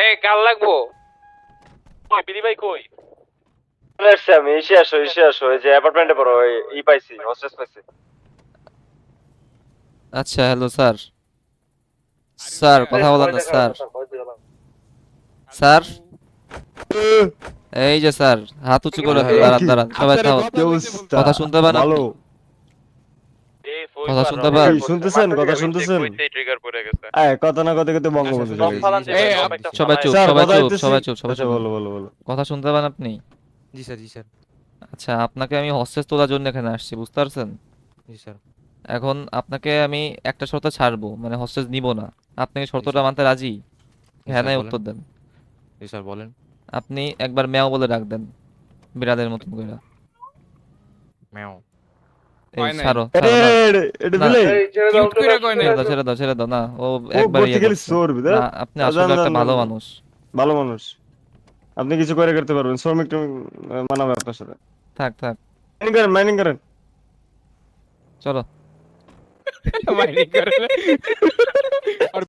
এই কাল লাগবো কই বিলি ভাই কই আমি শেষ হয়ে যে অ্যাপার্টমেন্টে পড়ো ই পাইছি হোস্টেস পাইছি। আচ্ছা হ্যালো স্যার। স্যার কথা বলেন না স্যার। স্যার এই যে স্যার হাত উঁচু করে দাঁড়ান দাঁড়ান সবাই কথা শুনতে পান আপনি? কথা শুনতে পান? শুনতেছেন কথা শুনতেছেন? ট্রিগার পড়ে গেছে কথা না কথা কিন্তু বঙ্গবন্ধু চলে গেছে। সবাই চুপ স্যার সবাই কথা চুপ হইতেছে। সবাই চুপ সবাই আচ্ছা চুপ। বলো বলো বলো। কথা শুনতে পান আপনি? জি স্যার জি স্যার আচ্ছা আপনাকে আমি হস্টেজ তোলার জন্য এখানে আসছি বুঝতে পারছেন? জি স্যার এখন আপনাকে আমি একটা শর্তে ছাড়বো মানে হস্টেজ নিব না। আপনি কি শর্তটা স্যার। মানতে রাজি? জি হ্যাঁ স্যার নাই বলেন। উত্তর দেন। জি স্যার বলেন। আপনি একবার ম্যাও বলে ডাক দেন বিড়ালের মতন করে। ম্যাও। এই হয় নাই। ছাড়ো আরে ছাড়ো না এটা না, দিলে কিউট করে কয় নাই। ছেড়ে দাও না ও ও একবার ইয়ে পর্তুগালি করছে। চোর বিদা। না আপনি আসলে একটা ভালো মানুষ। ভালো মানুষ। আপনি কিছু করে করতে পারবেন। শ্রমিক মানাবে আপনার সাথে। থাক থাক মাইনিং করেন। চলো। মাইনিং করে আর